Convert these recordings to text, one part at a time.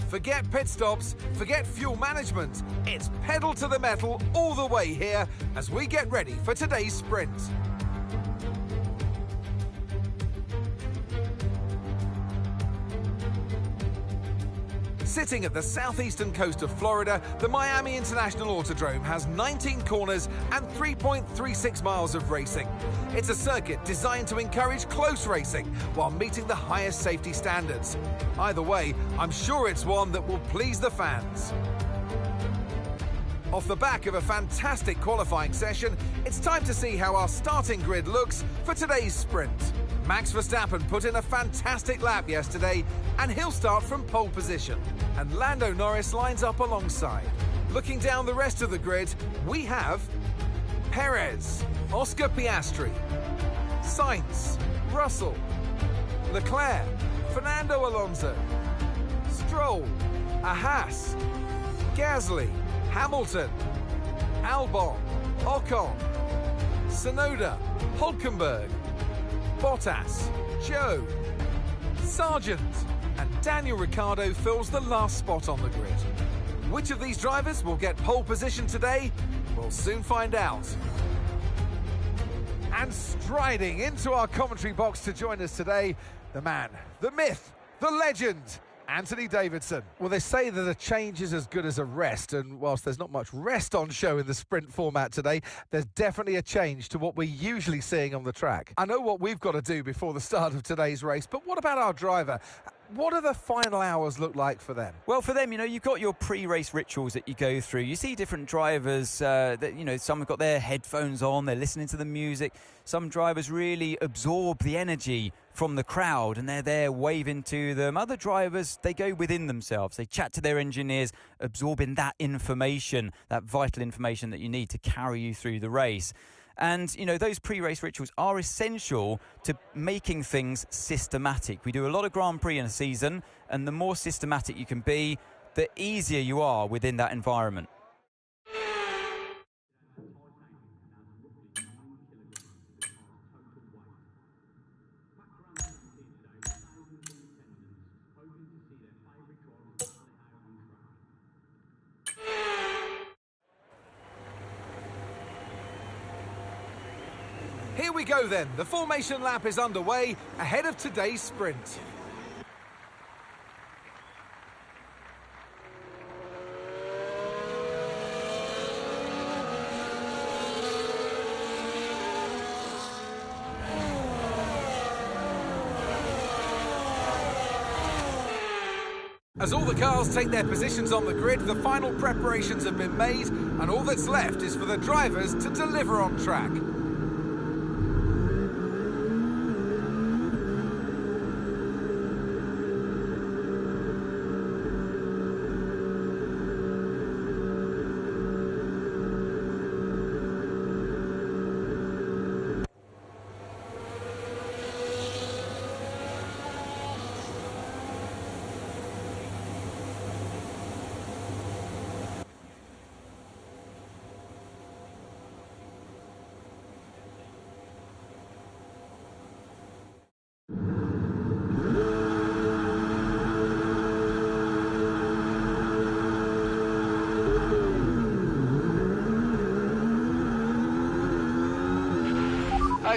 Forget pit stops, forget fuel management. It's pedal to the metal all the way here as we get ready for today's sprint. Sitting at the southeastern coast of Florida, the Miami International Autodrome has 19 corners and 3.36 miles of racing. It's a circuit designed to encourage close racing while meeting the highest safety standards. Either way, I'm sure it's one that will please the fans. Off the back of a fantastic qualifying session, it's time to see how our starting grid looks for today's sprint. Max Verstappen put in a fantastic lap yesterday, and he'll start from pole position. And Lando Norris lines up alongside. Looking down the rest of the grid, we have Perez, Oscar Piastri, Sainz, Russell, Leclerc, Fernando Alonso, Stroll, Haas, Gasly, Hamilton, Albon, Ocon, Tsunoda, Hulkenberg, Bottas, Joe, Sargent, and Daniel Ricciardo fills the last spot on the grid. Which of these drivers will get pole position today? We'll soon find out. And striding into our commentary box to join us today, the man, the myth, the legend, Anthony Davidson. Well, they say that a change is as good as a rest, and whilst there's not much rest on show in the sprint format today, there's definitely a change to what we're usually seeing on the track. I know what we've got to do before the start of today's race, but what about our driver? What do the final hours look like for them? Well, for them, you've got your pre-race rituals that you go through. You see different drivers that, some have got their headphones on, they're listening to the music. Some drivers really absorb the energy from the crowd and they're there waving to them. Other drivers, they go within themselves. They chat to their engineers, absorbing that information, that vital information that you need to carry you through the race. And, those pre-race rituals are essential to making things systematic. We do a lot of Grand Prix in a season, and the more systematic you can be, the easier you are within that environment. Here we go then, the formation lap is underway ahead of today's sprint. As all the cars take their positions on the grid, the final preparations have been made, and all that's left is for the drivers to deliver on track.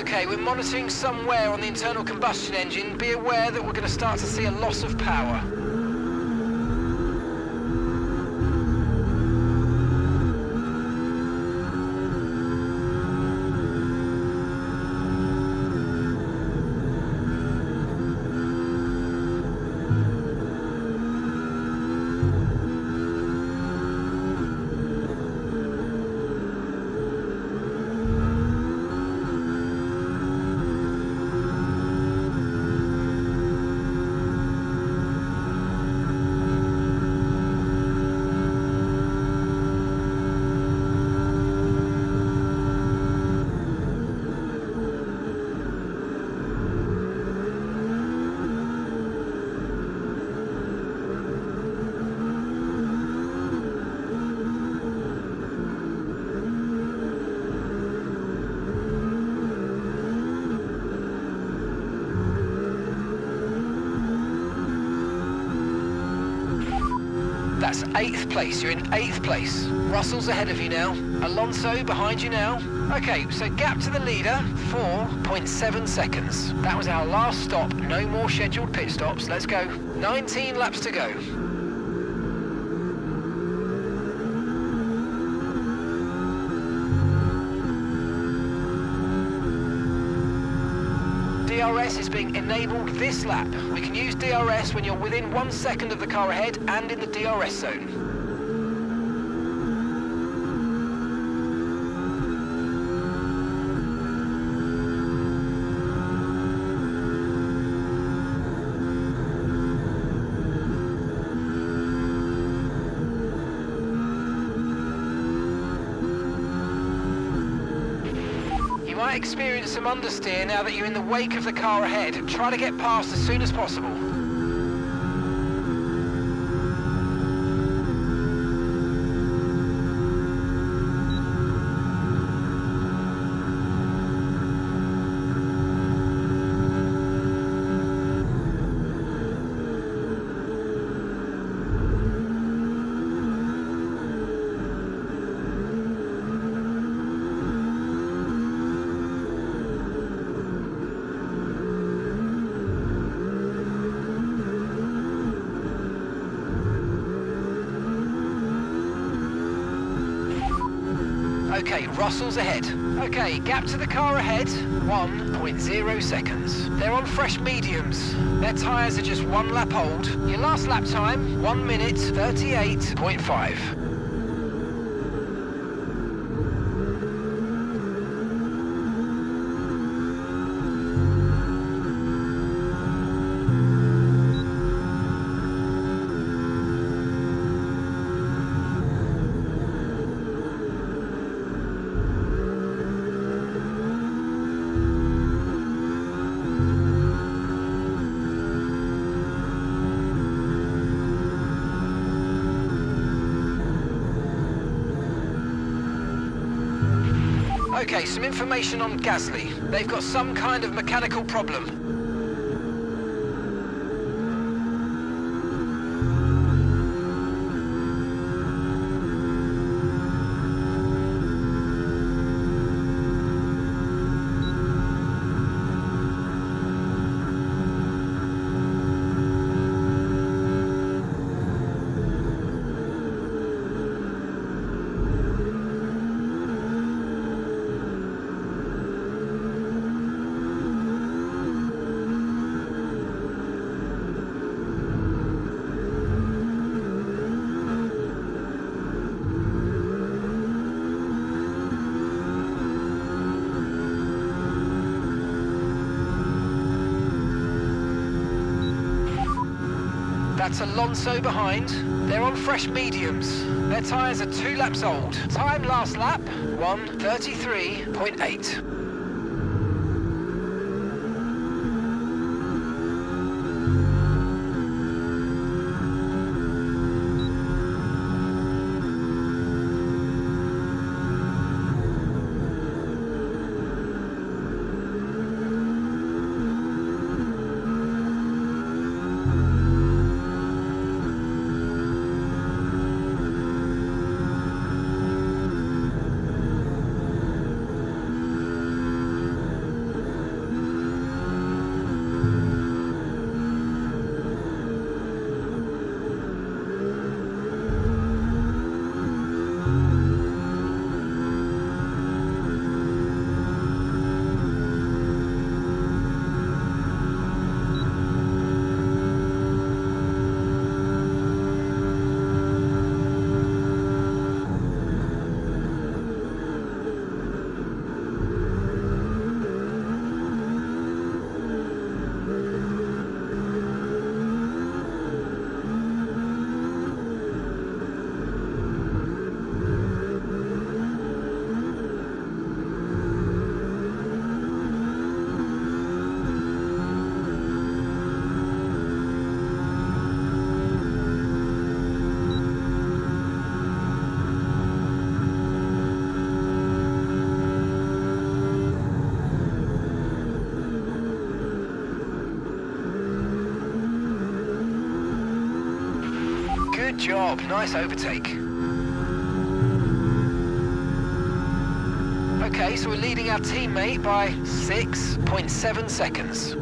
Okay, we're monitoring some wear on the internal combustion engine. Be aware that we're going to start to see a loss of power. That's 8th place. You're in 8th place. Russell's ahead of you now. Alonso behind you now. Okay, so gap to the leader, 4.7 seconds. That was our last stop. No more scheduled pit stops. Let's go. 19 laps to go. DRS is being enabled this lap. We can use DRS when you're within 1 second of the car ahead and in the DRS zone. Might experience some understeer now that you're in the wake of the car ahead. Try to get past as soon as possible. Okay, Russell's ahead. Okay, gap to the car ahead, 1.0 seconds. They're on fresh mediums. Their tyres are just 1 lap old. Your last lap time, 1 minute 38.5. Okay, some information on Gasly. They've got some kind of mechanical problem. That's Alonso behind. They're on fresh mediums. Their tyres are 2 laps old. Time last lap, 1:33.8. job, nice overtake. Okay, so we're leading our teammate by 6.7 seconds.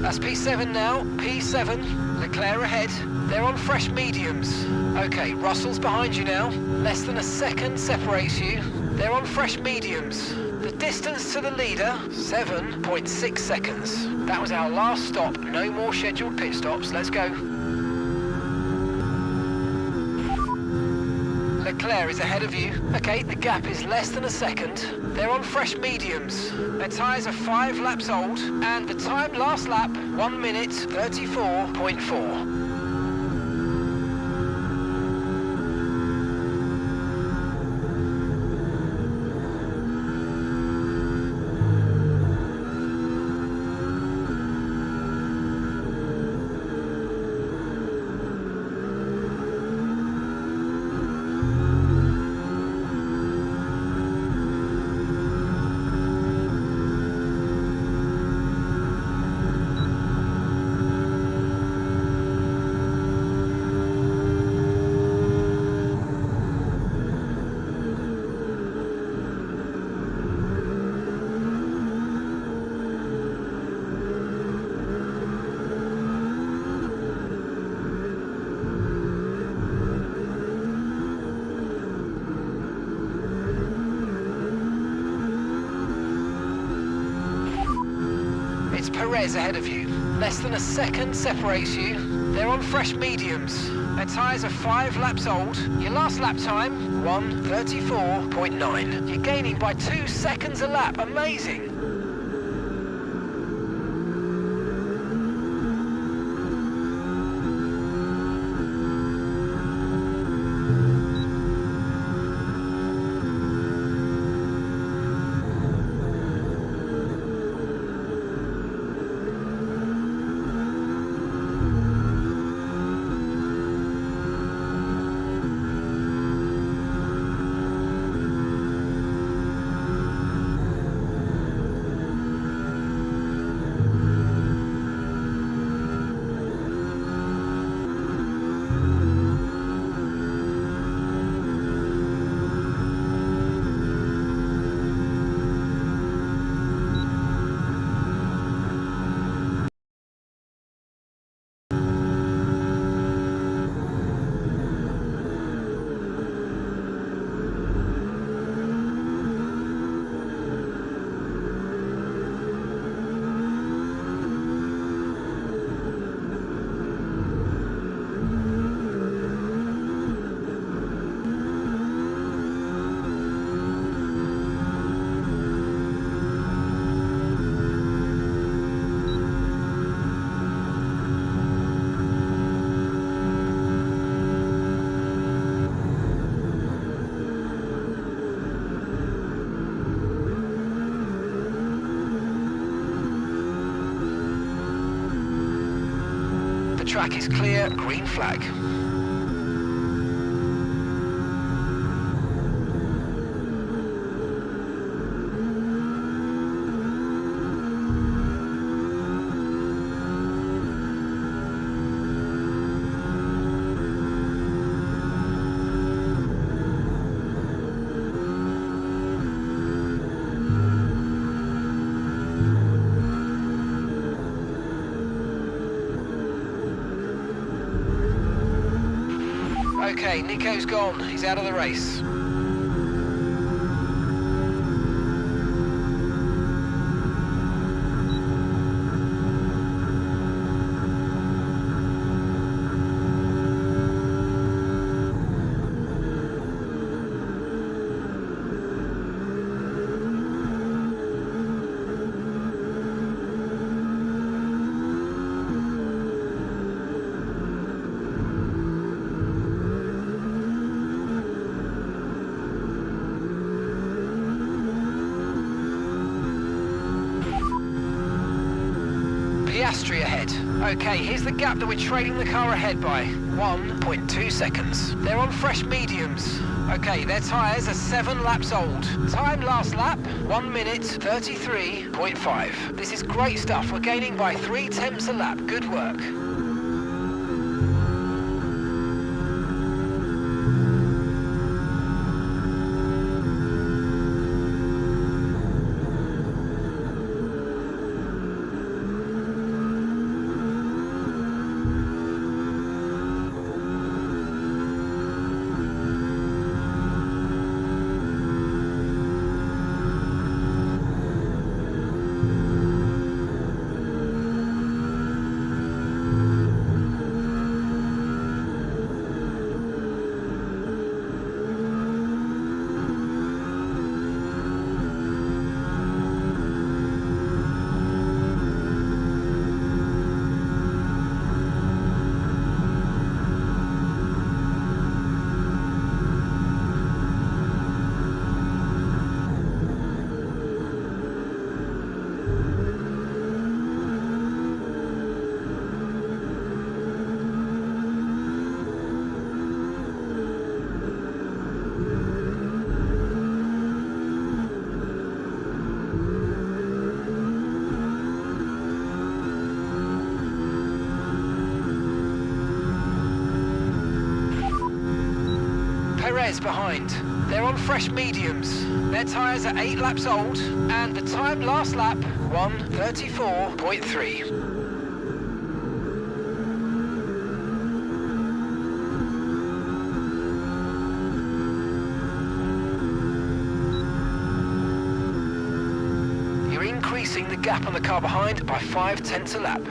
That's P7 now, P7, Leclerc ahead. They're on fresh mediums. Okay, Russell's behind you now. Less than a second separates you. They're on fresh mediums. The distance to the leader, 7.6 seconds. That was our last stop. No more scheduled pit stops. Let's go. Leclerc is ahead of you. Okay, the gap is less than a second. They're on fresh mediums. Their tyres are 5 laps old, and the time last lap, 1 minute 34.4. It's Perez ahead of you. Less than a second separates you. They're on fresh mediums. Their tyres are 5 laps old. Your last lap time, 1:34.9. You're gaining by 2 seconds a lap. Amazing. The track is clear, green flag. Okay, Nico's gone. He's out of the race. Piastri ahead. Okay, here's the gap that we're trailing the car ahead by. 1.2 seconds. They're on fresh mediums. Okay, their tyres are 7 laps old. Time last lap, 1 minute 33.5. This is great stuff. We're gaining by 0.3 a lap. Good work. Perez behind. They're on fresh mediums. Their tyres are 8 laps old, and the time last lap, 1:34.3. You're increasing the gap on the car behind by 0.5 a lap.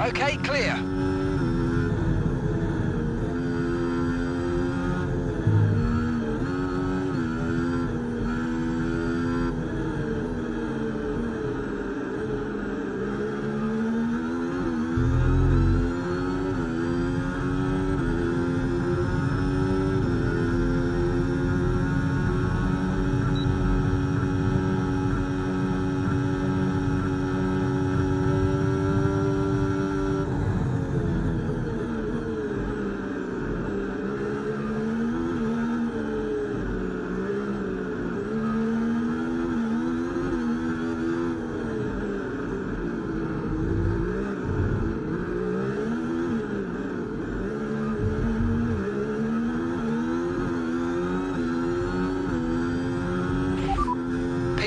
Okay, clear.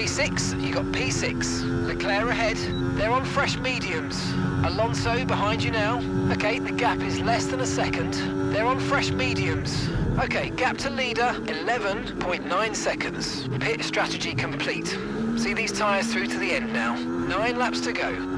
P6, you got P6. Leclerc ahead. They're on fresh mediums. Alonso behind you now. Okay, the gap is less than a second. They're on fresh mediums. Okay, gap to leader, 11.9 seconds. Pit strategy complete. See these tyres through to the end now. 9 laps to go.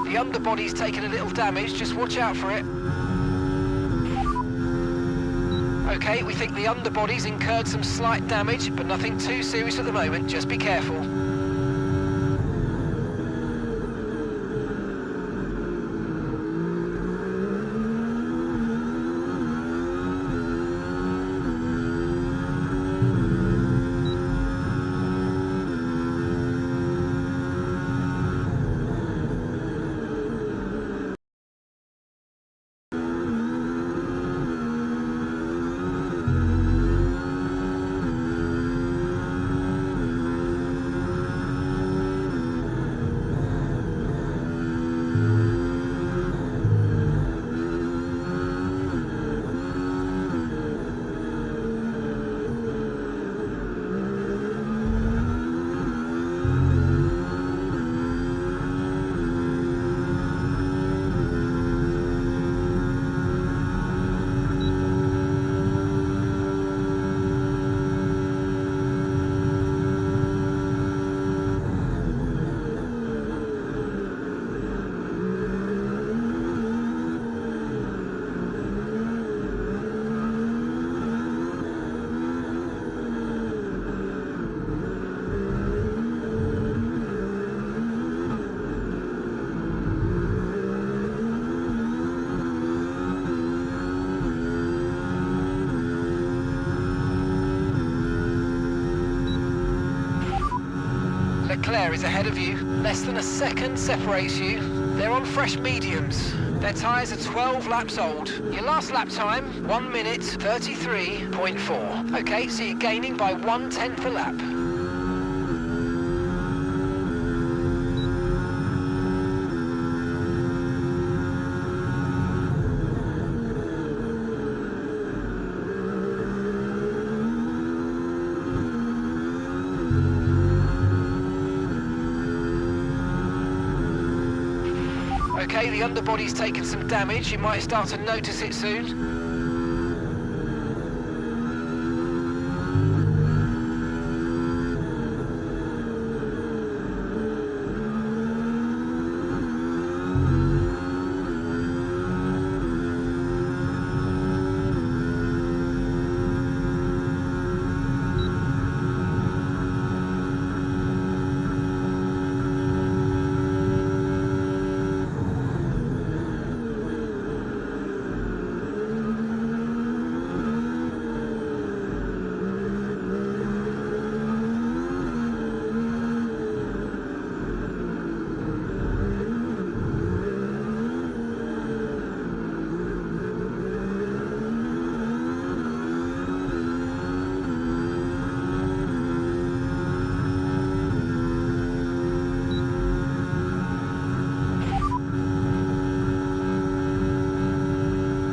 The underbody's taken a little damage, just watch out for it. Okay, we think the underbody's incurred some slight damage, but nothing too serious at the moment, just be careful. Leclerc is ahead of you. Less than a second separates you. They're on fresh mediums. Their tyres are 12 laps old. Your last lap time, 1 minute 33.4. Okay, so you're gaining by 1/10 a lap. Okay, the underbody's taken some damage. You might start to notice it soon.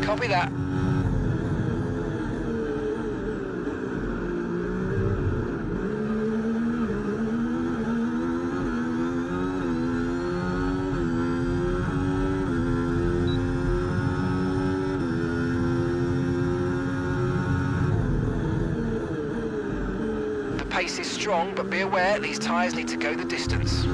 Copy that. pace is strong, but be aware these tyres need to go the distance.